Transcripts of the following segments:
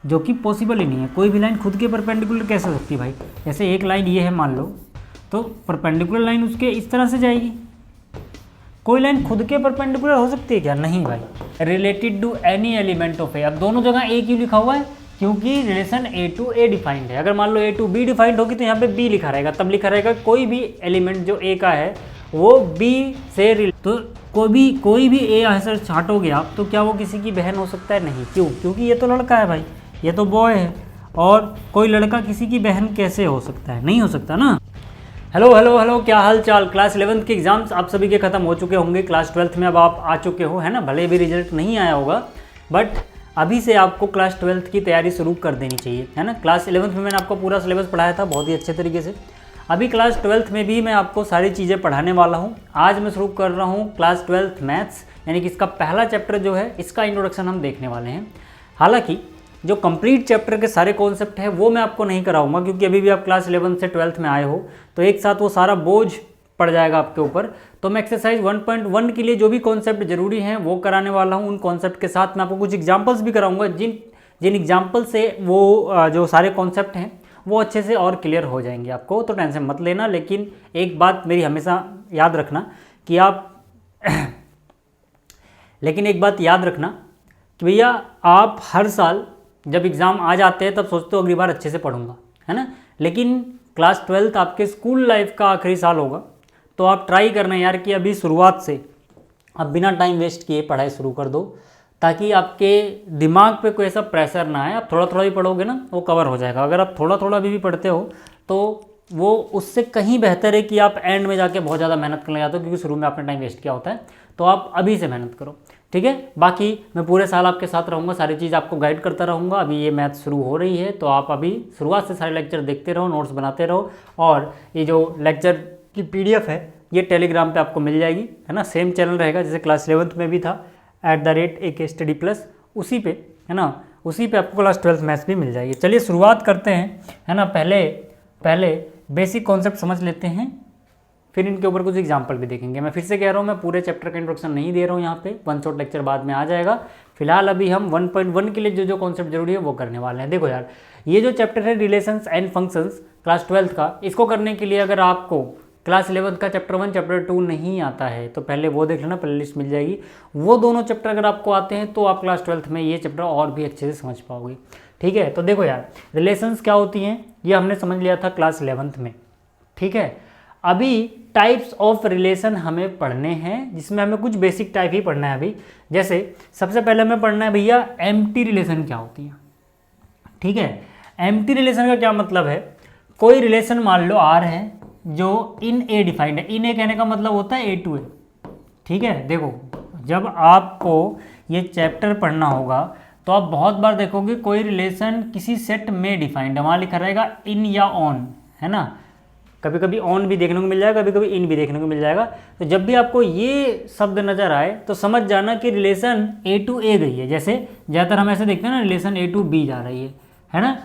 जो कि पॉसिबल ही नहीं है। कोई भी लाइन खुद के परपेंडिकुलर कैसे हो सकती है भाई? जैसे एक लाइन ये है मान लो, तो परपेंडिकुलर लाइन उसके इस तरह से जाएगी। कोई लाइन खुद के परपेंडिकुलर हो सकती है क्या? नहीं भाई। Related to any element of A, अब दोनों जगह ए क्यों लिखा हुआ है? क्योंकि relation A to A defined है। अगर मान लो ए टू बी डिफाइंड होगी तो यहाँ पे बी लिखा रहेगा, तब लिखा रहेगा कोई भी एलिमेंट जो ए का है वो बी से तो कोई भी ए ऐसे छाटोगे आप तो क्या वो किसी की बहन हो सकता है? नहीं। क्यों? क्योंकि ये तो लड़का है भाई, ये तो बॉय है, और कोई लड़का किसी की बहन कैसे हो सकता है? नहीं हो सकता ना। हेलो हेलो हेलो, क्या हाल चाल? क्लास 11th के एग्जाम्स आप सभी के ख़त्म हो चुके होंगे। क्लास 12th में अब आप आ चुके हो, है ना। भले भी रिजल्ट नहीं आया होगा, बट अभी से आपको क्लास 12th की तैयारी शुरू कर देनी चाहिए, है ना। क्लास 11th में मैंने आपको पूरा सिलेबस पढ़ाया था बहुत ही अच्छे तरीके से। अभी क्लास 12th में भी मैं आपको सारी चीज़ें पढ़ाने वाला हूँ। आज मैं शुरू कर रहा हूँ क्लास 12th मैथ्स, यानी कि इसका पहला चैप्टर जो है इसका इंट्रोडक्शन हम देखने वाले हैं। हालांकि जो कंप्लीट चैप्टर के सारे कॉन्सेप्ट है वो मैं आपको नहीं कराऊंगा, क्योंकि अभी भी आप क्लास 11 से 12th में आए हो, तो एक साथ वो सारा बोझ पड़ जाएगा आपके ऊपर। तो मैं एक्सरसाइज 1.1 के लिए जो भी कॉन्सेप्ट जरूरी हैं वो कराने वाला हूँ। उन कॉन्सेप्ट के साथ मैं आपको कुछ एग्जाम्पल्स भी कराऊंगा, जिन एग्जाम्पल से वो जो सारे कॉन्सेप्ट हैं वो अच्छे से और क्लियर हो जाएंगे आपको, तो टेंशन मत लेना। लेकिन एक बात मेरी हमेशा याद रखना कि लेकिन एक बात याद रखना कि भैया आप हर साल जब एग्ज़ाम आ जाते हैं तब सोचते हो अगली बार अच्छे से पढ़ूंगा, है ना। लेकिन क्लास 12th आपके स्कूल लाइफ का आखिरी साल होगा, तो आप ट्राई करना यार कि अभी शुरुआत से अब बिना टाइम वेस्ट किए पढ़ाई शुरू कर दो, ताकि आपके दिमाग पे कोई ऐसा प्रेशर ना आए। आप थोड़ा थोड़ा भी पढ़ोगे ना वो कवर हो जाएगा। अगर आप थोड़ा थोड़ा भी पढ़ते हो तो वो उससे कहीं बेहतर है कि आप एंड में जाके बहुत ज़्यादा मेहनत करने जाते हो, क्योंकि शुरू में आपने टाइम वेस्ट किया होता है। तो आप अभी से मेहनत करो, ठीक है। बाकी मैं पूरे साल आपके साथ रहूँगा, सारी चीज़ आपको गाइड करता रहूँगा। अभी ये मैथ शुरू हो रही है, तो आप अभी शुरुआत से सारे लेक्चर देखते रहो, नोट्स बनाते रहो। और ये जो लेक्चर की PDF है ये टेलीग्राम पे आपको मिल जाएगी, है ना। सेम चैनल रहेगा जैसे क्लास 11th में भी था, @AK Study Plus, उसी पे, है ना, उसी पे आपको क्लास 12th मैथ्स भी मिल जाएगी। चलिए शुरुआत करते हैं, है ना। पहले बेसिक कॉन्सेप्ट समझ लेते हैं, फिर इनके ऊपर कुछ एग्जाम्पल भी देखेंगे। मैं फिर से कह रहा हूँ, मैं पूरे चैप्टर का इंट्रोडक्शन नहीं दे रहा हूँ यहाँ पे, वन शॉट लेक्चर बाद में आ जाएगा। फिलहाल अभी हम 1.1 के लिए जो कॉन्सेप्ट जरूरी है वो करने वाले हैं। देखो यार, ये जो चैप्टर है relations and functions class 12th का, इसको करने के लिए अगर आपको क्लास 11th का चैप्टर 1 चैप्टर 2 नहीं आता है तो पहले वो देख लेना, प्लेलिस्ट मिल जाएगी। वो दोनों चैप्टर अगर आपको आते हैं तो आप क्लास 12th में ये चैप्टर और भी अच्छे से समझ पाओगे, ठीक है। तो देखो यार, रिलेशंस क्या होती हैं ये हमने समझ लिया था क्लास 11th में, ठीक है। अभी टाइप्स ऑफ रिलेशन हमें पढ़ने हैं, जिसमें हमें कुछ बेसिक टाइप ही पढ़ना है अभी। जैसे सबसे पहले हमें पढ़ना है भैया एम्प्टी रिलेशन क्या होती है, ठीक है। एम्प्टी रिलेशन का क्या मतलब है? कोई रिलेशन मान लो आर है जो इन ए डिफाइंड है। इन ए कहने का मतलब होता है A to A, ठीक है। देखो, जब आपको ये चैप्टर पढ़ना होगा तो आप बहुत बार देखोगे कोई रिलेशन किसी सेट में डिफाइंड है, वहाँ लिखा रहेगा इन या ऑन, है ना। कभी कभी ऑन भी देखने को मिल जाएगा, कभी कभी इन भी देखने को मिल जाएगा। तो जब भी आपको ये शब्द नज़र आए तो समझ जाना कि रिलेशन A to A गई है। जैसे ज़्यादातर हम ऐसे देखते हैं ना, रिलेशन A to B जा रही है ना।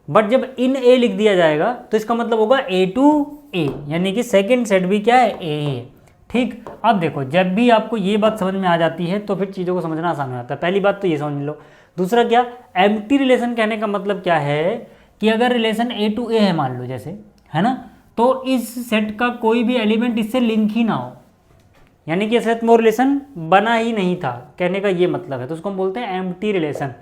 बट जब इन ए लिख दिया जाएगा तो इसका मतलब होगा A to A, यानी कि सेकेंड सेट भी क्या है? A है, ठीक। अब देखो, जब भी आपको ये बात समझ में आ जाती है तो फिर चीज़ों को समझना आसान हो जाता है। पहली बात तो ये समझ लो। दूसरा क्या, एम्प्टी रिलेशन कहने का मतलब क्या है कि अगर रिलेशन A to A है मान लो, जैसे, है ना, तो इस सेट का कोई भी एलिमेंट इससे लिंक ही ना हो, यानी कि इस सेट में रिलेशन बना ही नहीं था, कहने का ये मतलब है। तो उसको हम बोलते हैं एम्प्टी रिलेशन,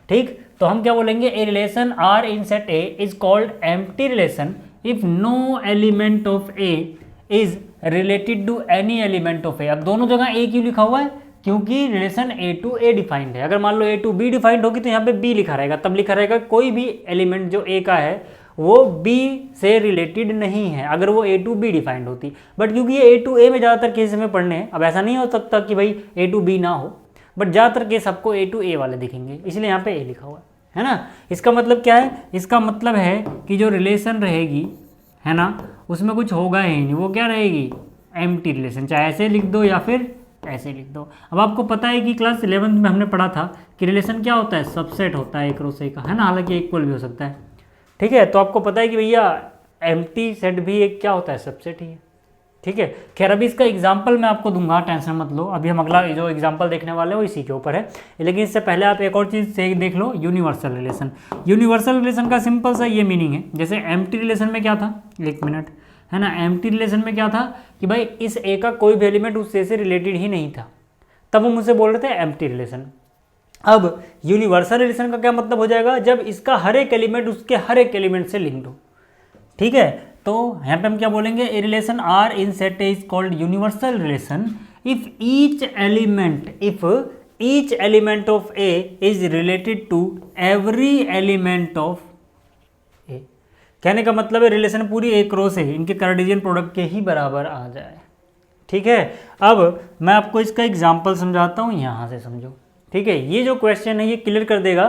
ठीक। तो हम क्या बोलेंगे? A relation R in set A is called empty relation if no element of A is related to any element of A. अब दोनों जगह ए क्यों लिखा हुआ है? क्योंकि relation A to A defined है। अगर मान लो A to B डिफाइंड होगी तो यहाँ पे B लिखा रहेगा, तब लिखा रहेगा कोई भी एलिमेंट जो A का है वो B से रिलेटेड नहीं है, अगर वो A to B डिफाइंड होती। बट क्योंकि ये A to A में ज़्यादातर केस में पढ़ने हैं, अब ऐसा नहीं हो सकता कि भाई A to B ना हो, बट ज़्यादातर केस आपको A to A वाले दिखेंगे, इसलिए यहाँ पे A लिखा हुआ है ना। इसका मतलब क्या है? इसका मतलब है कि जो रिलेशन रहेगी, है ना, उसमें कुछ होगा ही नहीं, वो क्या रहेगी? Empty relation. चाहे ऐसे लिख दो या फिर ऐसे लिख दो। अब आपको पता है कि क्लास 11th में हमने पढ़ा था कि रिलेशन क्या होता है? सबसेट होता है एक रो से का, है ना, हालांकि इक्वल भी हो सकता है, ठीक है। तो आपको पता है कि भैया एम्प्टी सेट भी एक क्या होता है? सबसेट ही है, ठीक है। खैर अभी इसका एग्जाम्पल मैं आपको दूंगा, टेंशन मत लो, अभी हम अगला जो एग्जाम्पल देखने वाले हैं वो इसी के ऊपर है। लेकिन इससे पहले आप एक और चीज़ से देख लो, यूनिवर्सल रिलेशन। यूनिवर्सल रिलेशन का सिंपल सा ये मीनिंग है, जैसे एम्प्टी रिलेशन में क्या था, एक मिनट, है ना, एम्प्टी रिलेशन में क्या था कि भाई इस ए का कोई भी एलिमेंट उस ए से रिलेटेड ही नहीं था, तब हम उसे बोल रहे थे एम्प्टी रिलेशन। अब यूनिवर्सल रिलेशन का क्या मतलब हो जाएगा, जब इसका हर एक एलिमेंट उसके हर एक एलिमेंट से लिंक्ड हो, ठीक है। तो यहाँ पे हम क्या बोलेंगे, a relation R in set A is called universal relation if each element of A is related to every element of A. कहने का मतलब है रिलेशन पूरी एक रो से इनके कार्टेशियन प्रोडक्ट के ही बराबर आ जाए, ठीक है। अब मैं आपको इसका एग्जाम्पल समझाता हूँ, यहाँ से समझो, ठीक है। ये जो क्वेश्चन है ये क्लियर कर देगा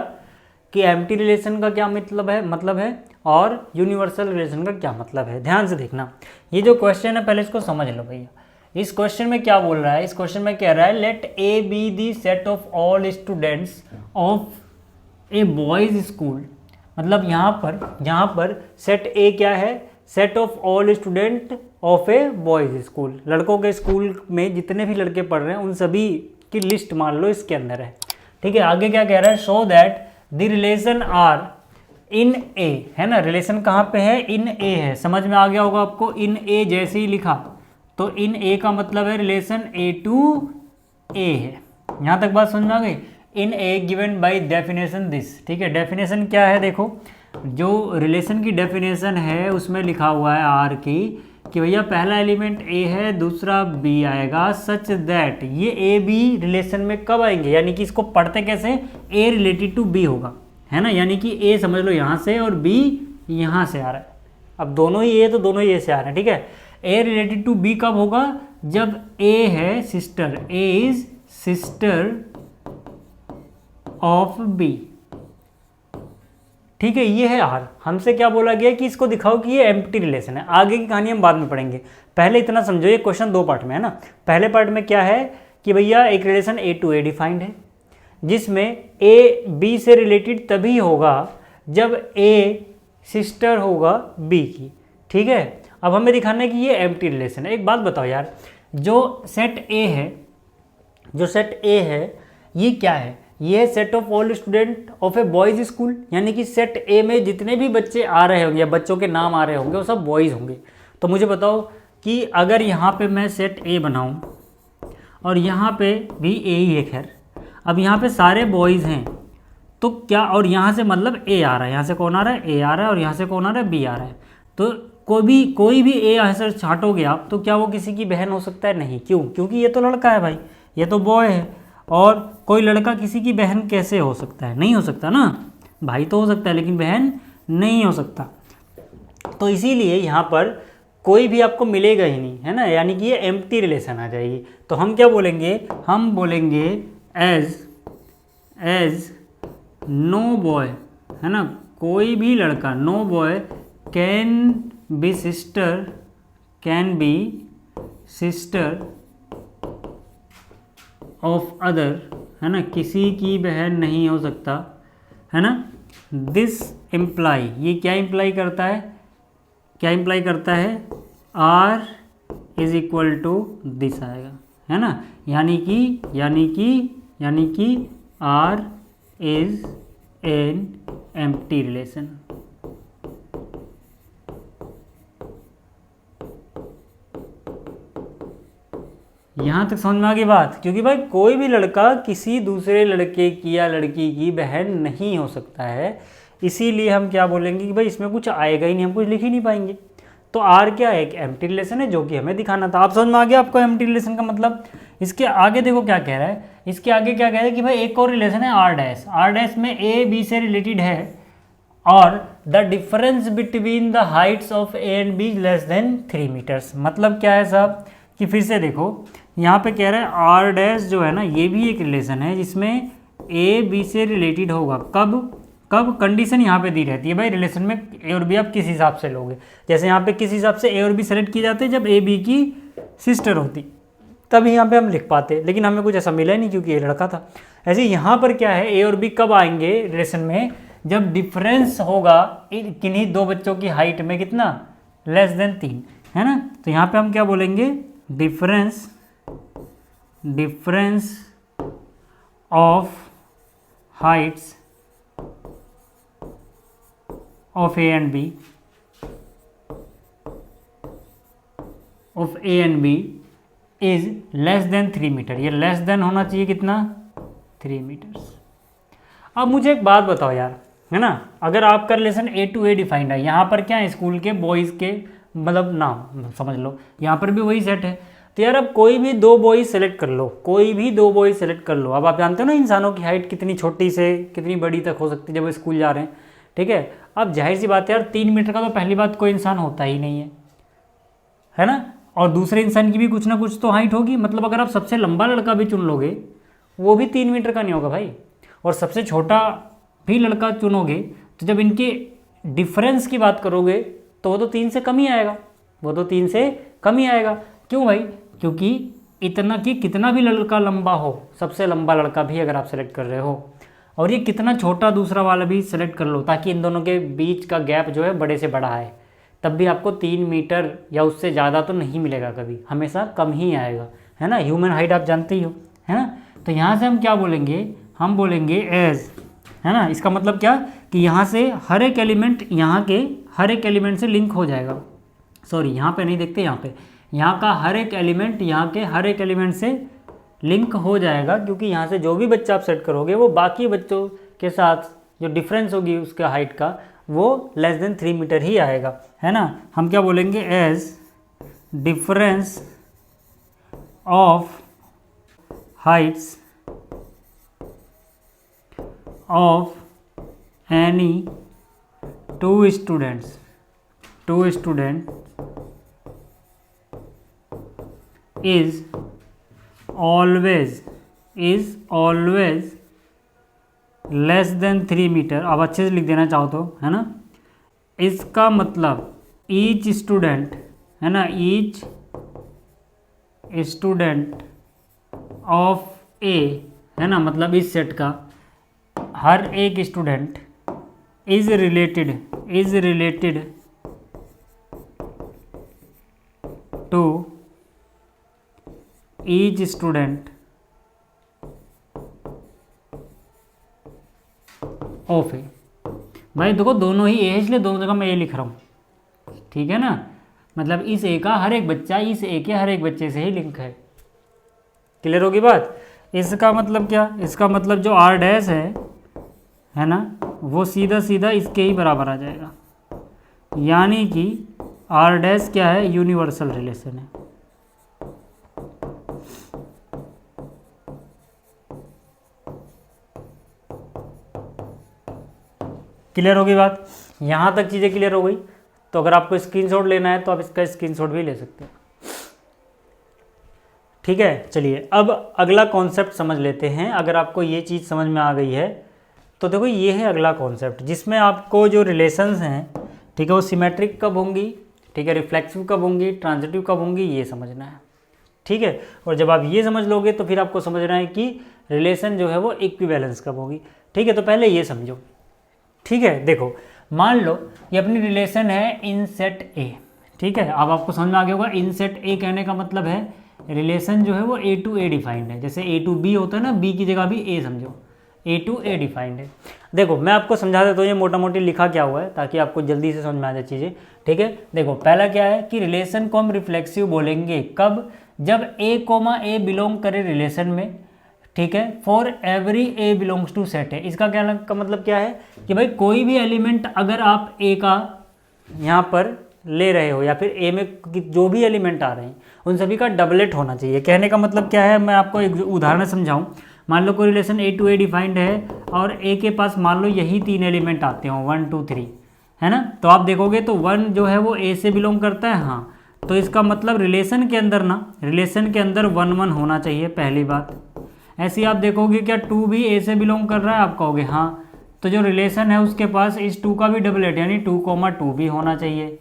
कि एम्प्टी रिलेशन का क्या मतलब है और यूनिवर्सल रिलेशन का क्या मतलब है। ध्यान से देखना, ये जो क्वेश्चन है पहले इसको समझ लो भैया। इस क्वेश्चन में क्या बोल रहा है, इस क्वेश्चन में कह रहा है let A be the set of all students of a boys school. मतलब यहाँ पर सेट ए क्या है, set of all student of a boys school. लड़कों के स्कूल में जितने भी लड़के पढ़ रहे हैं उन सभी की लिस्ट मान लो इसके अंदर है, ठीक है। आगे क्या कह रहा है, show that the relation R in A, है ना, रिलेशन कहाँ पे है, इन ए है, समझ में आ गया होगा आपको। इन ए जैसे ही लिखा तो इन ए का मतलब है रिलेशन ए टू ए है, यहाँ तक बात समझ में आ गई। इन ए गिवन बाय डेफिनेशन दिस, ठीक है। डेफिनेशन क्या है, देखो जो रिलेशन की डेफिनेशन है उसमें लिखा हुआ है आर की कि भैया पहला एलिमेंट ए है, दूसरा बी आएगा, सच दैट ये ए बी रिलेशन में कब आएंगे, यानी कि इसको पढ़ते कैसे, ए रिलेटेड टू बी होगा, है ना, यानी कि ए समझ लो यहाँ से और बी यहाँ से आ रहा है। अब दोनों ही ए तो दोनों ही ए से आ रहे हैं, ठीक है। ए रिलेटेड टू बी कब होगा, जब ए है sister, A is sister of B, ठीक है। ये है आर। हमसे क्या बोला गया कि इसको दिखाओ कि ये एम्प्टी रिलेशन है। आगे की कहानी हम बाद में पढ़ेंगे, पहले इतना समझो, ये क्वेश्चन दो पार्ट में है ना। पहले पार्ट में क्या है कि भैया एक relation A to A defined है, जिसमें ए बी से रिलेटेड तभी होगा जब ए सिस्टर होगा बी की, ठीक है। अब हमें दिखाना है कि ये एम्प्टी रिलेशन है। एक बात बताओ यार, जो सेट ए है ये क्या है, ये set of all student of a boys school, यानी कि सेट ए में जितने भी बच्चे आ रहे होंगे या बच्चों के नाम आ रहे होंगे वो सब बॉयज़ होंगे। तो मुझे बताओ कि अगर यहाँ पे मैं सेट ए बनाऊँ और यहाँ पे भी ए ही है, खैर अब यहाँ पे सारे बॉयज़ हैं तो क्या, और यहाँ से मतलब ए आ रहा है, यहाँ से कौन आ रहा है, ए आ रहा है, और यहाँ से कौन आ रहा है, बी आ रहा है। तो कोई भी ए आंसर छांटोगे आप तो क्या वो किसी की बहन हो सकता है, नहीं। क्यों, क्योंकि ये तो लड़का है भाई, ये तो बॉय है, और कोई लड़का किसी की बहन कैसे हो सकता है, नहीं हो सकता ना। भाई तो हो सकता है लेकिन बहन नहीं हो सकता। तो इसीलिए यहाँ पर कोई भी आपको मिलेगा ही नहीं, है ना, यानी कि ये एम्प्टी रिलेशन आ जाएगी। तो हम क्या बोलेंगे, हम बोलेंगे एज नो बॉय, है ना, कोई भी लड़का, no boy can be sister of other, है ना, किसी की बहन नहीं हो सकता, है ना। दिस इम्प्लाई, ये क्या इम्प्लाई करता है, क्या इम्प्लाई करता है, R is equal to this आएगा, है ना, यानी कि R is an empty relation. यहाँ तक समझ में आ गई बात, क्योंकि भाई कोई भी लड़का किसी दूसरे लड़के की या लड़की की बहन नहीं हो सकता है, इसीलिए हम क्या बोलेंगे कि भाई इसमें कुछ आएगा ही नहीं, हम कुछ लिख ही नहीं पाएंगे। तो आर क्या है, एक एम्प्टी रिलेशन है जो कि हमें दिखाना था। आप समझ में आ गया आपको एम्प्टी रिलेशन का मतलब। इसके आगे देखो क्या कह रहा है, इसके आगे क्या कह रहा है कि भाई एक और रिलेशन है आर डैश में ए बी से रिलेटेड है और the difference between the heights of A and B less than 3 metres. मतलब क्या है साहब कि फिर से देखो यहाँ पे कह रहा है आर डैश जो है ना, ये भी एक रिलेशन है जिसमें ए बी से रिलेटेड होगा। कब कंडीशन यहाँ पे दी रहती है भाई, रिलेशन में ए और बी आप किस हिसाब से लोगे। जैसे यहाँ पे किस हिसाब से ए और बी सेलेक्ट किए जाते हैं, जब ए बी की सिस्टर होती तभी यहाँ पे हम लिख पाते, लेकिन हमें कुछ ऐसा मिला ही नहीं क्योंकि ये लड़का था। ऐसे यहाँ पर क्या है, ए और बी कब आएंगे रिलेशन में, जब डिफरेंस होगा किन्हीं दो बच्चों की हाइट में कितना, लेस देन 3। है ना। तो यहाँ पे हम क्या बोलेंगे, difference of heights of A and B is less than 3 metre. ये लेस देन होना चाहिए कितना, 3 मीटर्स। अब मुझे एक बात बताओ यार, है ना, अगर आपका relation A to A defined है, यहाँ पर क्या है, स्कूल के बॉयज़ के मतलब नाम समझ लो, यहाँ पर भी वही सेट है। तो यार अब कोई भी 2 बॉयज़ सेलेक्ट कर लो, कोई भी 2 बॉयज़ सेलेक्ट कर लो। अब आप जानते हो ना इंसानों की हाइट कितनी छोटी से कितनी बड़ी तक हो सकती है जब वो स्कूल जा रहे हैं, ठीक है। अब जाहिर सी बात है यार, 3 मीटर का तो पहली बात कोई इंसान होता ही नहीं है ना। और दूसरे इंसान की भी कुछ ना कुछ तो हाइट होगी। मतलब अगर आप सबसे लंबा लड़का भी चुन लोगे वो भी 3 मीटर का नहीं होगा भाई, और सबसे छोटा भी लड़का चुनोगे तो जब इनके डिफरेंस की बात करोगे तो वो तो 3 से कम ही आएगा, क्यों भाई, क्योंकि इतना कि कितना भी लड़का लंबा हो, सबसे लंबा लड़का भी अगर आप सेलेक्ट कर रहे हो और ये कितना छोटा दूसरा वाला भी सेलेक्ट कर लो, ताकि इन दोनों के बीच का गैप जो है बड़े से बड़ा है, तब भी आपको 3 मीटर या उससे ज़्यादा तो नहीं मिलेगा, कभी हमेशा कम ही आएगा, है ना। ह्यूमन हाइट आप जानते ही हो, है ना। तो यहाँ से हम क्या बोलेंगे, हम बोलेंगे एज, है ना। इसका मतलब क्या कि यहाँ से हर एक एलिमेंट यहाँ के हर एक एलिमेंट से लिंक हो जाएगा। सॉरी, यहाँ पे नहीं देखते, यहाँ का हर एक एलिमेंट यहाँ के हर एक एलिमेंट से लिंक हो जाएगा, क्योंकि यहाँ से जो भी बच्चा आप सेट करोगे वो बाकी बच्चों के साथ जो डिफरेंस होगी उसका हाइट का वो लेस देन 3 मीटर ही आएगा, है ना। हम क्या बोलेंगे, as difference of heights of any two student is always less than 3 metre. अब अच्छे से लिख देना चाहो तो, है ना। इसका मतलब ईच स्टूडेंट, है ना, ईच स्टूडेंट ऑफ ए, है ना, मतलब इस सेट का हर एक student is related to each student of A. भाई देखो दोनों ही ए है, इसलिए दोनों जगह मैं ए लिख रहा हूँ, ठीक है ना। मतलब इस ए का हर एक बच्चा इस ए के हर एक बच्चे से ही लिंक है। क्लियर होगी बात। इसका मतलब क्या, इसका मतलब जो आर डैश है ना, वो सीधा सीधा इसके ही बराबर आ जाएगा, यानी कि आर डैश क्या है, यूनिवर्सल रिलेशन है। क्लियर होगी बात। यहाँ तक चीज़ें क्लियर हो गई। तो अगर आपको स्क्रीनशॉट लेना है तो आप इसका स्क्रीनशॉट भी ले सकते हो, ठीक है। चलिए अब अगला कॉन्सेप्ट समझ लेते हैं। अगर आपको ये चीज़ समझ में आ गई है तो देखो ये है अगला कॉन्सेप्ट, जिसमें आपको जो रिलेशंस हैं, ठीक है, वो सिमेट्रिक कब होंगी, ठीक है, रिफ्लेक्सिव कब होंगी, ट्रांजिटिव कब होंगी, ये समझना है, ठीक है। और जब आप ये समझ लोगे तो फिर आपको समझना है कि रिलेशन जो है वो इक्विवेलेंस कब होगी, ठीक है। तो पहले ये समझो, ठीक है। देखो मान लो ये अपनी रिलेशन है इन सेट ए, ठीक है। अब आपको समझ में आ गया होगा इन सेट ए कहने का मतलब है रिलेशन जो है वो ए टू ए डिफाइंड है। जैसे ए टू बी होता है ना, बी की जगह भी ए समझो, ए टू ए डिफाइंड है। देखो मैं आपको समझा देता हूँ ये मोटा मोटी लिखा क्या हुआ है, ताकि आपको जल्दी से समझ में आ जाए चीज़ें, ठीक है। देखो पहला क्या है कि रिलेशन को हम रिफ्लेक्सिव बोलेंगे कब, जब ए कोमा ए बिलोंग करे रिलेशन में, ठीक है, for every A belongs to set है। इसका क्या का मतलब क्या है कि भाई कोई भी एलिमेंट अगर आप ए का यहाँ पर ले रहे हो या फिर ए में जो भी एलिमेंट आ रहे हैं उन सभी का डबलेट होना चाहिए। कहने का मतलब क्या है, मैं आपको एक उदाहरण समझाऊं। मान लो कोई relation A to A defined है और ए के पास मान लो यही 3 एलिमेंट आते हो 1 2 3, है ना। तो आप देखोगे तो 1 जो है वो ए से बिलोंग करता है, हाँ, तो इसका मतलब रिलेशन के अंदर ना, रिलेशन के अंदर 1 1 होना चाहिए, पहली बात। ऐसे ही आप देखोगे क्या 2 भी ए से बिलोंग कर रहा है, आप कहोगे हाँ, तो जो रिलेशन है उसके पास इस 2 का भी डबलेट यानी 2, 2 भी होना चाहिए।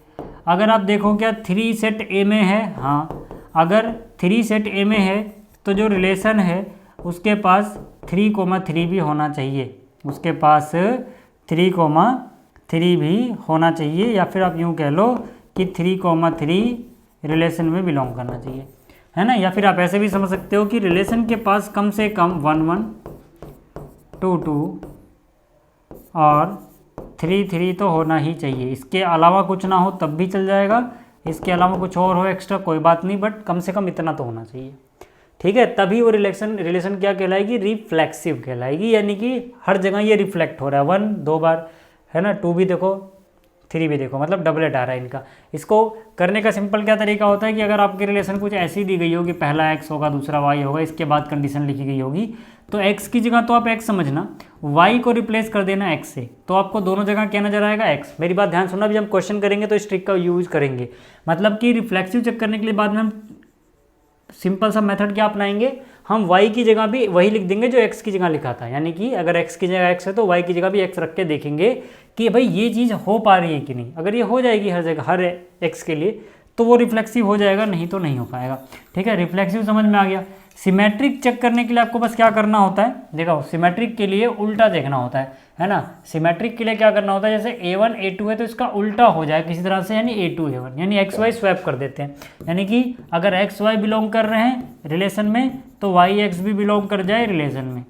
अगर आप देखो क्या 3 सेट ए में है, हाँ, अगर 3 सेट ए में है तो जो रिलेशन है उसके पास 3, 3 भी होना चाहिए, उसके पास 3, 3 भी होना चाहिए। या फिर आप यूँ कह लो कि 3, 3 रिलेशन में बिलोंग करना चाहिए, है ना। या फिर आप ऐसे भी समझ सकते हो कि रिलेशन के पास कम से कम 1 1 2 2 और 3 3 तो होना ही चाहिए। इसके अलावा कुछ ना हो तब भी चल जाएगा, इसके अलावा कुछ और हो एक्स्ट्रा कोई बात नहीं, बट कम से कम इतना तो होना चाहिए, ठीक है। तभी वो रिलेशन क्या कहलाएगी, रिफ्लेक्सिव कहलाएगी, यानी कि हर जगह ये रिफ्लेक्ट हो रहा है। 1 2 बार, है ना, 2 भी देखो 3 भी देखो, मतलब डबलेट आ रहा है इनका। इसको करने का सिंपल क्या तरीका होता है कि अगर आपकी रिलेशन कुछ ऐसी दी गई हो कि पहला x होगा दूसरा y होगा, इसके बाद कंडीशन लिखी गई होगी, तो x की जगह तो आप x समझना, y को रिप्लेस कर देना x से, तो आपको दोनों जगह क्या नजर आएगा, x। मेरी बात ध्यान सुनना, भी हम क्वेश्चन करेंगे तो इस ट्रिक का यूज करेंगे। मतलब कि रिफ्लेक्सिव चेक करने के लिए बाद में हम सिंपल सा मेथड क्या अपनाएंगे, हम y की जगह भी वही लिख देंगे जो x की जगह लिखा था, यानी कि अगर x की जगह x है तो y की जगह भी x रख के देखेंगे कि भाई ये चीज़ हो पा रही है कि नहीं। अगर ये हो जाएगी हर जगह हर x के लिए तो वो रिफ्लेक्सिव हो जाएगा, नहीं तो नहीं हो पाएगा, ठीक है। रिफ्लेक्सिव समझ में आ गया। सिमेट्रिक चेक करने के लिए आपको बस क्या करना होता है, देखो सिमेट्रिक के लिए उल्टा देखना होता है ना। सिमेट्रिक के लिए क्या करना होता है, जैसे a1 a2 है तो इसका उल्टा हो जाए किसी तरह से, यानी a2 a1, यानी एक्स वाई स्वैप कर देते हैं। यानी कि अगर एक्स वाई बिलोंग कर रहे हैं रिलेशन में तो वाई एक्स भी बिलोंग कर जाए रिलेशन में।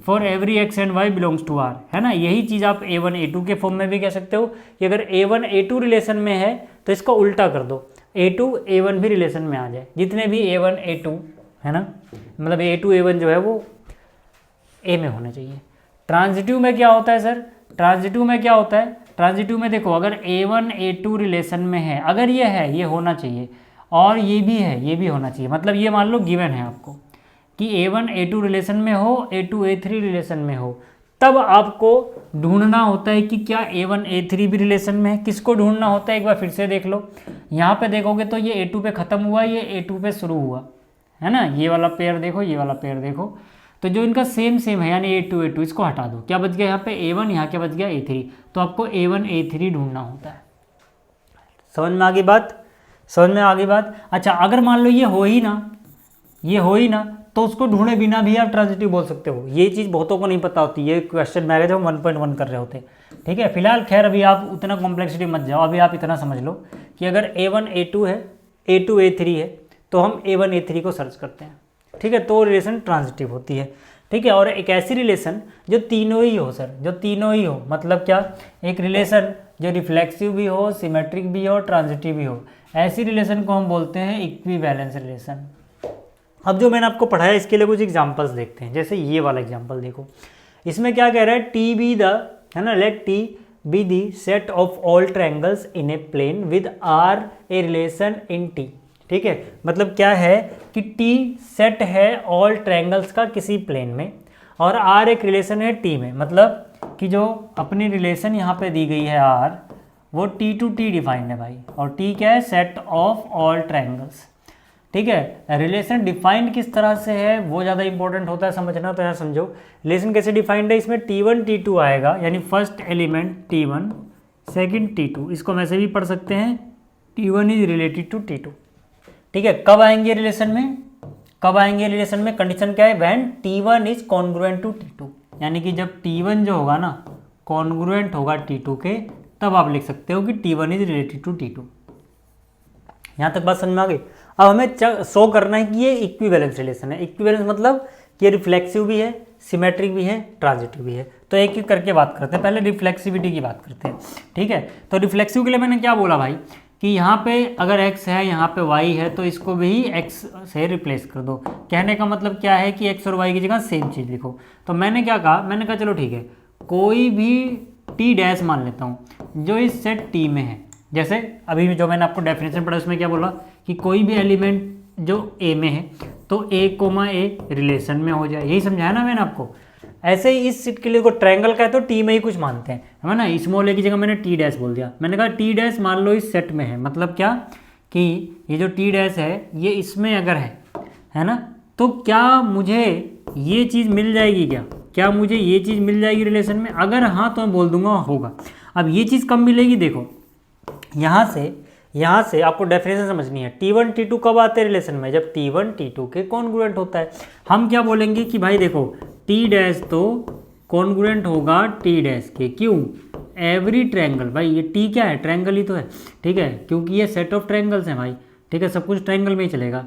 For every X and Y belongs to R, है ना। यही चीज़ आप a1 a2 के फॉर्म में भी कह सकते हो कि अगर a1 a2 रिलेशन में है तो इसका उल्टा कर दो, a2 a1 भी रिलेशन में आ जाए। जितने भी a1 a2 है ना, मतलब a2 a1 जो है वो a में होने चाहिए। ट्रांजिटिव में क्या होता है सर, ट्रांजिटिव में क्या होता है, ट्रांजिटिव में देखो अगर a1 a2 रिलेशन में है, अगर ये है ये होना चाहिए और ये भी है ये भी होना चाहिए। मतलब ये मान लो गिवन है आपको कि a1 a2 रिलेशन में हो, a2 a3 रिलेशन में हो, तब आपको ढूंढना होता है कि क्या a1 a3 भी रिलेशन में है। किसको ढूंढना होता है, एक बार फिर से देख लो। यहाँ पे देखोगे तो ये a2 पे ख़त्म हुआ, ये a2 पे शुरू हुआ, है ना। ये वाला पेयर देखो, ये वाला पेयर देखो, तो जो इनका सेम सेम है यानी a2 a2, इसको हटा दो, क्या बच गया यहाँ पे a1, यहाँ क्या बच गया a3। तो आपको a1 a3 ढूंढना होता है। समझ में आ गई बात, समझ में आ गई बात। अच्छा अगर मान लो ये हो ही ना, ये हो ही ना, तो उसको ढूंढे बिना भी आप ट्रांजिटिव बोल सकते हो। ये चीज़ बहुतों को नहीं पता होती, ये क्वेश्चन में आएगा जब हम 1.1 कर रहे होते हैं, ठीक है। फिलहाल खैर अभी आप उतना कॉम्प्लेक्सिटी मत जाओ, अभी आप इतना समझ लो कि अगर a1 a2 है, a2 a3 है, तो हम a1 a3 को सर्च करते हैं, ठीक है, तो रिलेशन ट्रांजिटिव होती है, ठीक है। और एक ऐसी रिलेशन जो तीनों ही हो सर, जो तीनों ही हो, मतलब क्या, एक रिलेशन जो रिफ्लेक्सिव भी हो, सिमेट्रिक भी हो, ट्रांजिटिव भी हो, ऐसी रिलेशन को हम बोलते हैं इक्विवेलेंस रिलेशन। अब जो मैंने आपको पढ़ाया इसके लिए कुछ एग्जांपल्स देखते हैं। जैसे ये वाला एग्जांपल देखो, इसमें क्या कह रहा है, टी बी द, है ना, let T be the set of all triangles in a plane with R a relation in T, ठीक है। मतलब क्या है कि टी सेट है ऑल ट्रायंगल्स का किसी प्लेन में और आर एक रिलेशन है टी में। मतलब कि जो अपनी रिलेशन यहाँ पे दी गई है आर, वो टी टू टी डिफाइंड है भाई, और टी क्या है, सेट ऑफ ऑल ट्रायंगल्स, ठीक है। रिलेशन डिफाइंड किस तरह से है वो ज़्यादा इंपॉर्टेंट होता है समझना, तो यहाँ समझो रिलेशन कैसे डिफाइंड है। इसमें T1 T2 आएगा, यानी first element T1 second T2, इसको हम ऐसे भी पढ़ सकते हैं T1 is related to T2, ठीक है। कब आएंगे रिलेशन में, कब आएंगे रिलेशन में, कंडीशन क्या है, when T1 is congruent to T2, यानी कि जब T1 जो होगा ना कॉन्ग्रुएंट होगा T2 के, तब आप लिख सकते हो कि T1 is related to T2। यहाँ तक बात समझ में आ गई। अब हमें शो करना है कि ये इक्विवेलेंस रिलेशन है। इक्विवेलेंस मतलब कि ये रिफ्लेक्सिव भी है, सिमेट्रिक भी है, ट्रांजिटिव भी है। तो एक एक करके बात करते हैं। पहले रिफ्लेक्सिविटी की बात करते हैं, ठीक है। तो रिफ्लेक्सिव के लिए मैंने क्या बोला भाई कि यहाँ पे अगर x है, यहाँ पे y है, तो इसको भी x से रिप्लेस कर दो। कहने का मतलब क्या है कि x और y की जगह सेम चीज़ लिखो। तो मैंने क्या कहा, मैंने कहा चलो ठीक है, कोई भी t डैश मान लेता हूँ जो इस सेट t में है। जैसे अभी जो मैंने आपको डेफिनेशन पढ़ा उसमें क्या बोला कि कोई भी एलिमेंट जो a में है तो a, a रिलेशन में हो जाए, यही समझाया ना मैंने आपको। ऐसे ही इस सेट के लिए को ट्रायंगल का है तो टी में ही कुछ मानते हैं, है ना। स्मॉल ए की जगह मैंने टी डैश बोल दिया। मैंने कहा टी डैश मान लो इस सेट में है, मतलब क्या कि ये जो टी डैश है ये इसमें अगर है ना, तो क्या मुझे ये चीज़ मिल जाएगी, क्या मुझे ये चीज़ मिल जाएगी रिलेशन में। अगर हाँ तो मैं बोल दूंगा होगा। अब ये चीज़ कब मिलेगी, देखो यहाँ से आपको डेफिनेशन समझनी है। T1 T2 कब आते हैं रिलेशन में, जब T1 T2 के कॉन्ग्रुएंट होता है। हम क्या बोलेंगे कि भाई देखो T डैश तो कॉन्ग्रुएंट होगा T डैश के, क्यों, एवरी ट्रायंगल, भाई ये T क्या है, ट्रायंगल ही तो है, ठीक है, क्योंकि ये सेट ऑफ ट्रायंगल्स हैं भाई। ठीक है, सब कुछ ट्रायंगल में ही चलेगा।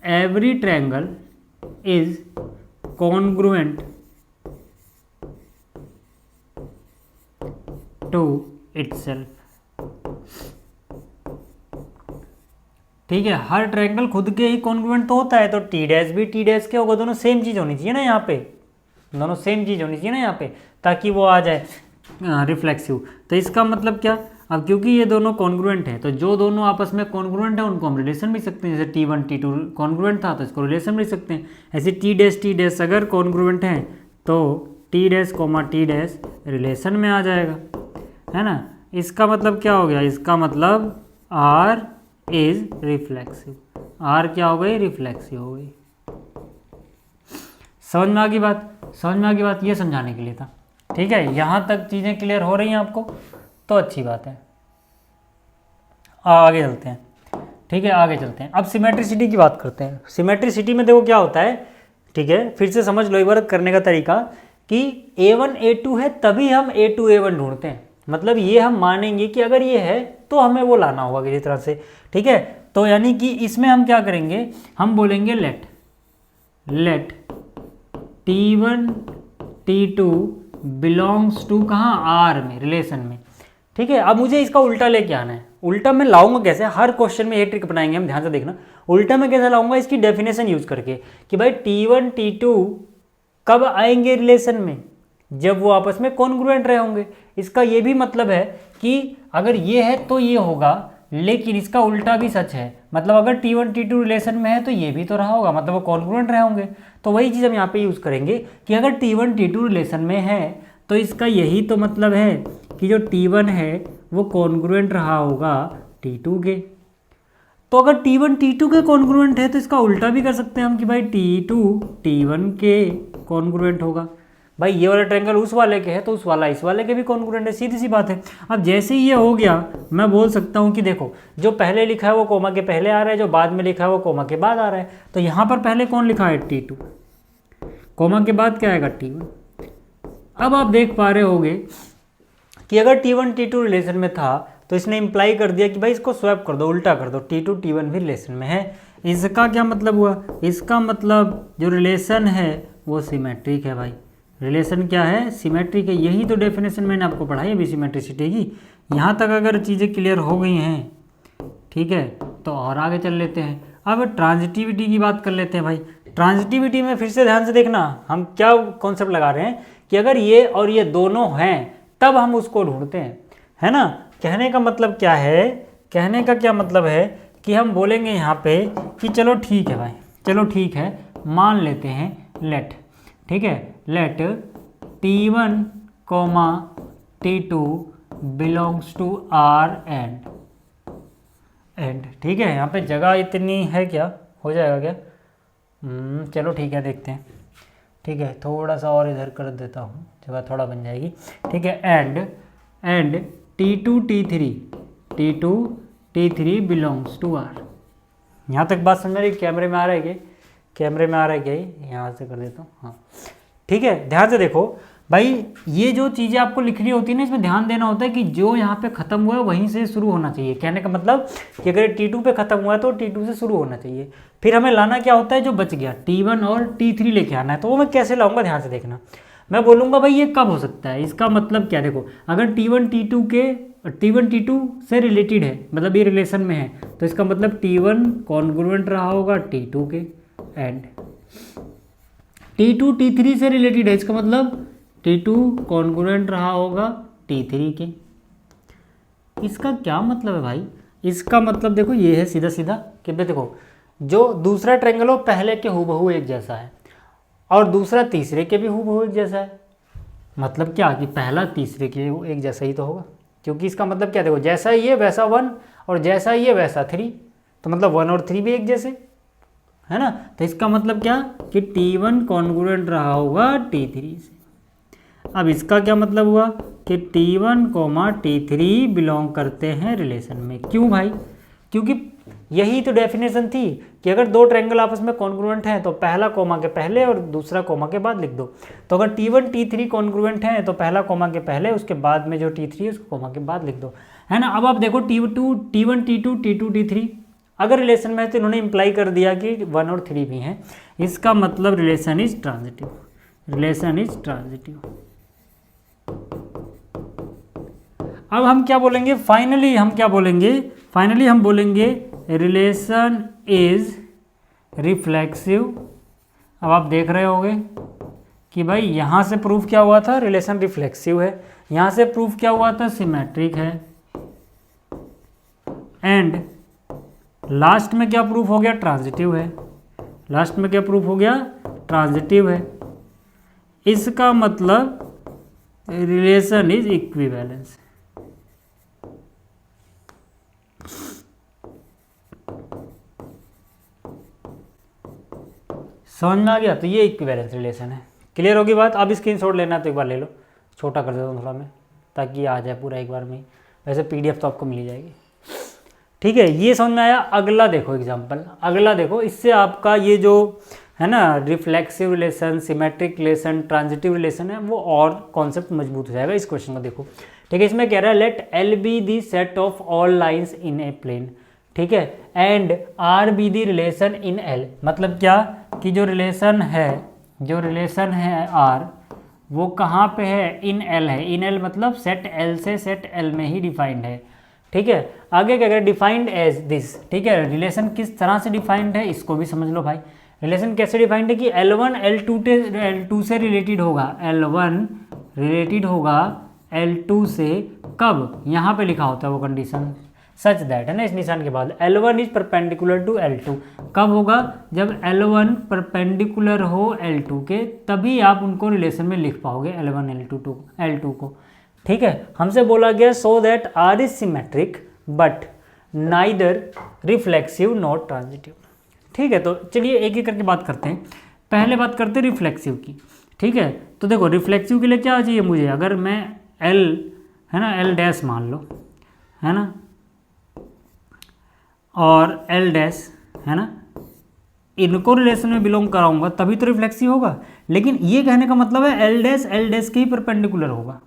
Every triangle is congruent to itself. ठीक है, हर ट्रायंगल खुद के ही कॉन्ग्रुएंट तो होता है, तो टी डैश भी टी डैश के होगा, दोनों सेम चीज़ होनी चाहिए ना यहाँ पे, दोनों सेम चीज़ होनी चाहिए ना यहाँ पे, ताकि वो आ जाए रिफ्लेक्सिव। तो इसका मतलब क्या, अब क्योंकि ये दोनों कॉन्ग्रुएंट है, तो जो दोनों आपस में कॉन्ग्रुएंट है उनको हम रिलेशन भी सकते हैं। जैसे T1 T2 कॉन्ग्रुएंट था तो इसको रिलेशन भी सकते हैं। ऐसे टी डैश अगर कॉन्ग्रुएंट है तो टी डैश रिलेशन में आ जाएगा, है ना। इसका मतलब क्या हो गया, इसका मतलब R इज रिफ्लेक्सिव। R क्या हो गई, रिफ्लेक्सिव हो गई। समझ में आ गई बात, समझ में आ गई बात, ये समझाने के लिए था। ठीक है, यहाँ तक चीज़ें क्लियर हो रही हैं आपको, तो अच्छी बात है। आगे चलते हैं, ठीक है, आगे चलते हैं। अब सिमेट्रिसिटी की बात करते हैं। सिमेट्रिसिटी में देखो क्या होता है, ठीक है, फिर से समझ लो एक बार करने का तरीका, कि A1 A2 है तभी हम A2 A1 ढूंढते हैं। मतलब ये हम मानेंगे कि अगर ये है तो हमें वो लाना होगा किसी तरह से। ठीक है, तो यानी कि इसमें हम क्या करेंगे, हम बोलेंगे let T1 T2 belongs to कहाँ, R में, रिलेशन में। ठीक है, अब मुझे इसका उल्टा लेके आना है। उल्टा मैं लाऊंगा कैसे, हर क्वेश्चन में ये ट्रिक अपनाएंगे हम, ध्यान से देखना। उल्टा मैं कैसे लाऊंगा, इसकी डेफिनेशन यूज करके, कि भाई T1 T2 कब आएंगे रिलेशन में, जब वो आपस में कॉन्ग्रुएंट रहे होंगे। इसका ये भी मतलब है कि अगर ये है तो ये होगा, लेकिन इसका उल्टा भी सच है। मतलब अगर T1 T2 रिलेशन में है तो ये भी तो रहा होगा, मतलब वो कॉन्ग्रुएंट रहे होंगे। तो वही चीज़ हम यहाँ पे यूज़ करेंगे कि अगर T1 T2 रिलेशन में है तो इसका यही तो मतलब है कि जो T1 है वो कॉन्ग्रुएंट रहा होगा T2 के। तो अगर T1 T2 के कॉन्ग्रुएंट है तो इसका उल्टा भी कर सकते हैं हम कि भाई T2 T1 के कॉन्ग्रुएंट होगा। भाई ये वाला ट्रायंगल उस वाले के है तो उस वाला इस वाले के भी कॉन्ग्रुएंट है, सीधी सी बात है। अब जैसे ही ये हो गया, मैं बोल सकता हूँ कि देखो जो पहले लिखा है वो कोमा के पहले आ रहा है, जो बाद में लिखा है वो कोमा के बाद आ रहा है। तो यहाँ पर पहले कौन लिखा है, T2, कोमा के बाद क्या आएगा, T1। अब आप देख पा रहे होगे कि अगर T1 T2 रिलेशन में था तो इसने इंप्लाई कर दिया कि भाई इसको स्वैप कर दो, उल्टा कर दो, T2 T1 भी रिलेशन में है। इसका क्या मतलब हुआ, इसका मतलब जो रिलेशन है वो सिमेट्रिक है। भाई रिलेशन क्या है, सिमेट्रिक है। यही तो डेफिनेशन मैंने आपको पढ़ाई है सिमेट्रिसिटी की। यहाँ तक अगर चीज़ें क्लियर हो गई हैं, ठीक है, तो और आगे चल लेते हैं। अब ट्रांजिटिविटी की बात कर लेते हैं। भाई ट्रांजिटिविटी में फिर से ध्यान से देखना, हम क्या कॉन्सेप्ट लगा रहे हैं कि अगर ये और ये दोनों हैं तब हम उसको ढूंढते हैं, है ना। कहने का मतलब क्या है, कहने का क्या मतलब है कि हम बोलेंगे यहाँ पे कि चलो ठीक है भाई, चलो ठीक है, मान लेते हैं लेट, ठीक है, let T1 T2 belongs to R and ठीक है, यहाँ पे जगह इतनी है क्या, हो जाएगा क्या, चलो ठीक है, देखते हैं। ठीक है, थोड़ा सा और इधर कर देता हूँ, जगह थोड़ा बन जाएगी। ठीक है, and T2 T3 belongs to R। यहाँ तक बात समझ में रही, कैमरे में आ रहा है क्या, कैमरे में आ रहा है क्या, यहाँ से कर देता हूँ, हाँ ठीक है। ध्यान से देखो भाई, ये जो चीज़ें आपको लिखनी होती है ना, इसमें ध्यान देना होता है कि जो यहाँ पे ख़त्म हुआ है वहीं से शुरू होना चाहिए। कहने का मतलब कि अगर T2 पे ख़त्म हुआ है तो T2 से शुरू होना चाहिए। फिर हमें लाना क्या होता है, जो बच गया T1 और T3 लेके आना है। तो वो मैं कैसे लाऊंगा, ध्यान से देखना। मैं बोलूँगा भाई ये कब हो सकता है, इसका मतलब क्या, देखो अगर T1 T2 से रिलेटेड है, मतलब ये रिलेशन में है, तो इसका मतलब T1 कॉन्ग्रुएंट रहा होगा T2 के, एंड T2 T3 से रिलेटेड है, इसका मतलब T2 कॉन्ग्रुएंट रहा होगा T3 के। इसका क्या मतलब है भाई, इसका मतलब देखो ये है सीधा सीधा कि देखो जो दूसरा ट्रायंगल हो पहले के हूबहू एक जैसा है और दूसरा तीसरे के भी हूबहू एक जैसा है। मतलब क्या कि पहला तीसरे के एक जैसा ही तो होगा, क्योंकि इसका मतलब क्या, देखो जैसा ये वैसा 1 और जैसा ये वैसा 3, तो मतलब 1 और 3 भी एक जैसे, है ना। तो इसका मतलब क्या कि T1 कॉन्ग्रुएंट रहा होगा T3 से। अब इसका क्या मतलब हुआ कि T1 T3 बिलोंग करते हैं रिलेशन में। क्यों भाई, क्योंकि यही तो डेफिनेशन थी कि अगर दो ट्रायंगल आपस में कॉन्ग्रुएंट हैं तो पहला कोमा के पहले और दूसरा कोमा के बाद लिख दो। तो अगर T1 T3 कॉन्ग्रुएंट हैं तो पहला कोमा के पहले, उसके बाद में जो T3 है उसको कोमा के बाद लिख दो, है ना। अब आप देखो T1 T2 T2 T3 अगर रिलेशन में है तो इन्होंने इम्प्लाई कर दिया कि 1 और 3 भी हैं, इसका मतलब relation is transitive, relation is transitive. अब हम क्या बोलेंगे फाइनली, हम क्या बोलेंगे फाइनली, हम बोलेंगे रिलेशन इज रिफ्लेक्सिव। अब आप देख रहे होगे कि भाई यहाँ से प्रूफ क्या हुआ था, रिलेशन रिफ्लेक्सिव है, यहाँ से प्रूफ क्या हुआ था, सिमेट्रिक है, एंड लास्ट में क्या प्रूफ हो गया, ट्रांजिटिव है, लास्ट में क्या प्रूफ हो गया, ट्रांजिटिव है। इसका मतलब रिलेशन इज इक्विवेलेंस। समझ में आ गया? तो ये इक्विवेलेंस रिलेशन है। क्लियर होगी बात? अब स्क्रीनशॉट लेना तो एक बार ले लो, छोटा कर देता हूँ थोड़ा मैं, ताकि ये आ जाए पूरा एक बार में। वैसे पीडीएफ तो आपको मिल ही जाएगी। ठीक है, ये समझ में आया। अगला देखो एग्जाम्पल, अगला देखो, इससे आपका ये जो है ना reflexive relation, symmetric relation, transitive relation है, वो और कॉन्सेप्ट मजबूत हो जाएगा। इस क्वेश्चन को देखो। ठीक है, इसमें कह रहा है let L be the set of all lines in a plane. ठीक है, and R be the relation in L. मतलब क्या कि जो रिलेशन है आर, वो कहाँ पे है, इन एल है। इन एल मतलब सेट एल से सेट एल में ही डिफाइंड है। ठीक है, आगे क्या करें, डिफाइंड एज दिस। ठीक है, रिलेशन किस तरह से डिफाइंड है इसको भी समझ लो भाई। रिलेशन कैसे डिफाइंड है कि L1 L2 से रिलेटेड होगा, L1 रिलेटेड होगा L2 से। कब? यहाँ पे लिखा होता है वो कंडीशन, सच दैट, है ना, इस निशान के बाद L1 is perpendicular to L2। कब होगा? जब L1 परपेंडिकुलर हो L2 के, तभी आप उनको रिलेशन में लिख पाओगे L1 L2 को। ठीक है, हमसे बोला गया so that R is symmetric but neither reflexive not transitive. ठीक है, तो चलिए एक एक करके बात करते हैं। पहले बात करते हैं रिफ्लेक्सिव की। ठीक है, तो देखो रिफ्लेक्सिव के लिए क्या चाहिए मुझे, अगर मैं L है ना, L डैश मान लो, है ना, और L डैश है ना, इनको रिलेशन में बिलोंग कराऊंगा तभी तो रिफ्लेक्सिव होगा। लेकिन ये कहने का मतलब है L डैश के ही परपेंडिकुलर होगा,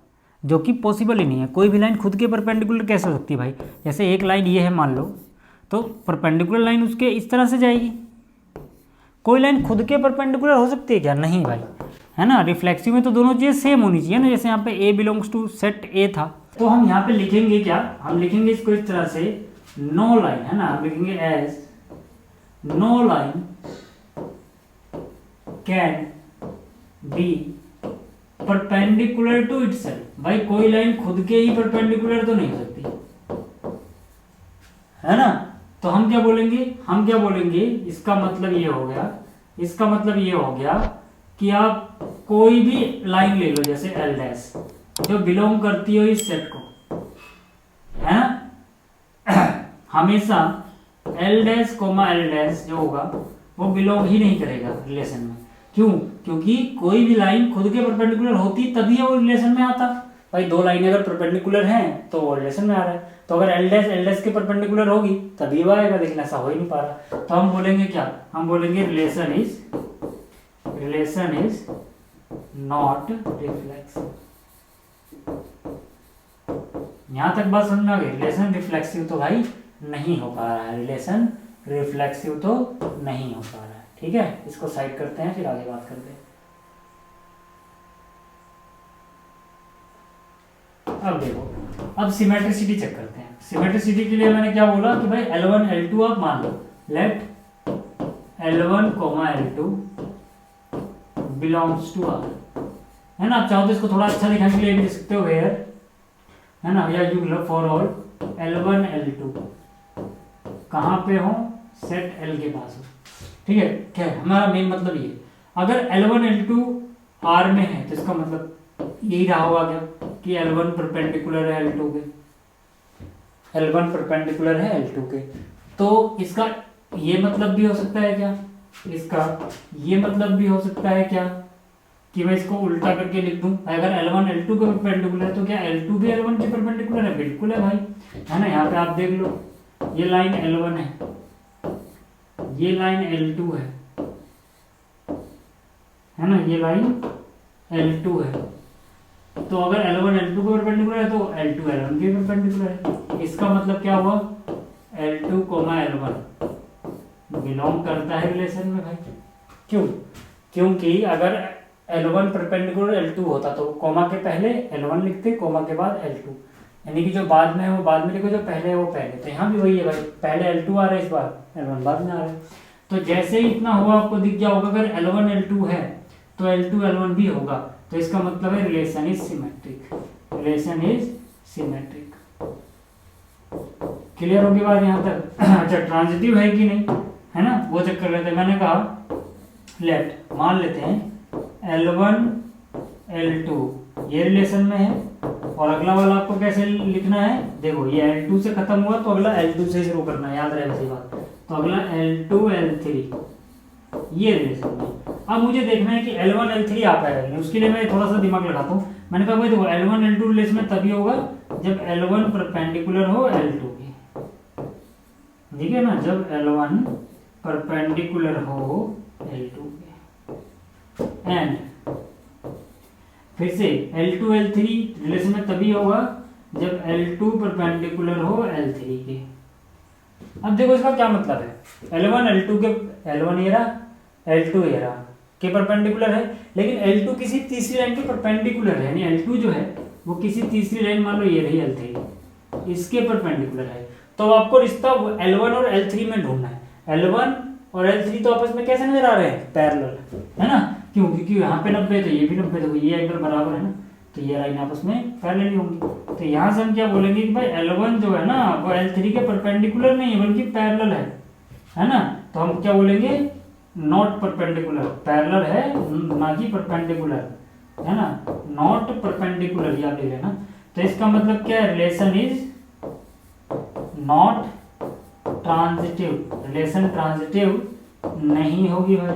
जो कि पॉसिबल ही नहीं है। कोई भी लाइन खुद के परपेंडिकुलर कैसे हो सकती है भाई? जैसे एक लाइन ये है मान लो, तो परपेंडिकुलर लाइन उसके इस तरह से जाएगी। कोई लाइन खुद के परपेंडिकुलर हो सकती है क्या? नहीं भाई, है ना। रिफ्लेक्सिव में तो दोनों चीज़ें सेम होनी चाहिए ना। जैसे यहाँ पे A belongs to set A था, तो हम यहाँ पे लिखेंगे क्या, हम लिखेंगे इसको इस तरह से, नो लाइन, है ना, हम लिखेंगे as no line can be perpendicular to itself. भाई कोई लाइन खुद के ही परपेंडिकुलर तो नहीं हो सकती, है ना। तो हम क्या बोलेंगे, इसका मतलब ये हो गया, कि आप कोई भी लाइन ले लो, जैसे L डैश, जो बिलोंग करती हो इस सेट को, है ना। हमेशा L डैश जो होगा वो बिलोंग ही नहीं करेगा रिलेशन में। क्यों? क्योंकि कोई भी लाइन खुद के परपेंडिकुलर होती तभी वो रिलेशन में आता। भाई दो लाइनें अगर परपेंडिकुलर हैं तो वो रिलेशन में आ रहा है, तो अगर L डैश के परपेंडिकुलर होगी तभी वो आएगा, लेकिन ऐसा हो ही नहीं पा रहा। तो हम बोलेंगे क्या, हम बोलेंगे रिलेशन इज नॉट रिफ्लेक्सिव। यहां तक बात समझ में आ गई। रिलेशन रिफ्लेक्सिव तो भाई नहीं हो पा रहा है, रिलेशन रिफ्लेक्सिव तो नहीं हो पा रहा है। ठीक है, इसको साइड करते हैं, फिर आगे बात करते हैं। अब देखो, अब सिमेट्रिसिटी चेक करते हैं। सिमेट्रिसिटी के लिए मैंने क्या बोला कि भाई L1 L2 आप मान लो, let L1, L2 belongs to R, है ना। आप चाहो तो इसको थोड़ा अच्छा दिखाने के लिए भी दे सकते हो वेयर, है ना, या you love for all L1 L2 कहाँ पे हो, सेट L के पास हो। ठीक है, क्या है हमारा मेन मतलब ये, अगर L1 L2 R में है तो इसका मतलब यही रहा होगा क्या कि L1 परपेंडिकुलर है L2 के, L1 परपेंडिकुलर है L2 के। तो इसका ये मतलब भी हो सकता है क्या, इसका ये मतलब भी हो सकता है क्या कि मैं इसको उल्टा करके लिख दूं। अगर L1 L2 के परपेंडिकुलर है तो क्या L2 भी L1 के परपेंडिकुलर है? बिल्कुल है भाई, है ना। यहाँ पे आप देख लो, ये लाइन L1 है, ये लाइन L2 है ना, ये लाइन L2 है। तो अगर L1 L2 के परपेंडिकुलर है तो L2 L1 के परपेंडिकुलर है। इसका मतलब क्या हुआ, L2 कोमा L1 बिलोंग करता है रिलेशन में भाई। क्यों? क्योंकि अगर L1 परपेंडिकुलर L2 होता तो कोमा के पहले L1 लिखते, कोमा के बाद L2, यानी कि जो बाद में है वो बाद में लिखो, जो पहले है वो पहले। तो यहाँ भी वही है भाई, पहले L2 आ रहा है, इस बार L1 बाद में आ रहा है। तो जैसे ही इतना हुआ आपको दिख गया होगा, अगर L1 L2 है तो L2 L1 भी होगा, तो इसका मतलब है relation is symmetric, relation is symmetric. Clear होगी बात यहाँ तक? अच्छा, ट्रांजिटिव है कि नहीं, है ना, वो चेक कर लेते हैं। मैंने कहा लेट मान लेते हैं L1 L2 ये रिलेशन में है, और अगला वाला आपको कैसे लिखना है, देखो ये L2 से खत्म हुआ तो अगला L2 से शुरू करना है, याद रहे वैसी बात। तो अगला L2 L3 ये रिलेशन में। अब मुझे देखना है कि L1 L3 आता है, उसके लिए मैं थोड़ा सा दिमाग लगाता हूँ। मैंने कहा भाई देखो L1 L2 रिलेशन में तभी होगा जब L1 परपेंडिकुलर हो L2 के, ठीक है ना, जब L1 परपेंडिकुलर हो L2 के। एंड फिर से L2 L3 रिलेशन में तभी होगा जब L2 परपेंडिकुलर हो L3 के। अब देखो इसका क्या मतलब है, L1 L2 के, L1 ये रहा, L2 ये रहा के परपेंडिकुलर है, लेकिन L2 किसी तीसरी लाइन के परपेंडिकुलर है, यानी L2 जो है वो किसी तीसरी लाइन, मान लो ये रही L3, इसके परपेंडिकुलर है। तो आपको रिश्ता L1 और L3 में ढूंढना है। L1 और L3 तो आपस में कैसे नजर आ रहे हैं, पैरेलल, है ना, क्यों? क्योंकि यहाँ पे 90 तो ये भी 90, तो ये एंगल बराबर है ना, तो ये लाइन आपस में पैरेलल ही होंगी। तो यहाँ से हम क्या बोलेंगे कि भाई L1 जो है ना वो L3 के परपेंडिकुलर नहीं है बल्कि पैरेलल है ना। तो हम क्या बोलेंगे, नॉट परपेंडिकुलर, पैरेलल है ना कि परपेंडिकुलर, है ना, नॉट परपेंडिकुलर, याद ले लेना। तो इसका मतलब क्या है, relation is not transitive, relation transitive नहीं होगी भाई,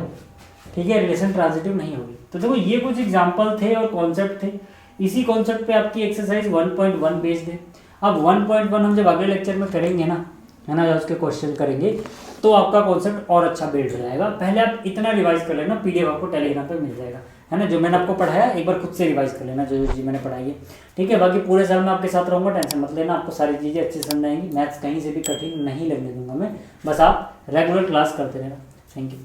ठीक है, रिलेशन ट्रांजिटिव नहीं होगी। तो देखो ये कुछ एग्जांपल थे और कॉन्सेप्ट थे, इसी कॉन्सेप्ट पे आपकी एक्सरसाइज 1.1 बेस्ड है। अब 1.1 हम जब अगले लेक्चर में करेंगे ना, है ना, जब उसके क्वेश्चन करेंगे तो आपका कॉन्सेप्ट और अच्छा बिल्ड हो जाएगा। पहले आप इतना रिवाइज कर लेना, पीडीएफ आपको टेलीग्राम पे मिल जाएगा, है ना, जो मैंने आपको पढ़ाया एक बार खुद से रिवाइज कर लेना, जो मैंने पढ़ाई है, ठीक है। बाकी पूरे साल में आपके साथ रहूँगा, टेंशन मत लेना, आपको सारी चीज़ें अच्छे से समझ आएंगी, मैथ्स कहीं से भी कठिन नहीं लगने दूंगा मैं, बस आप रेगुलर क्लास करते रहना। Thank you.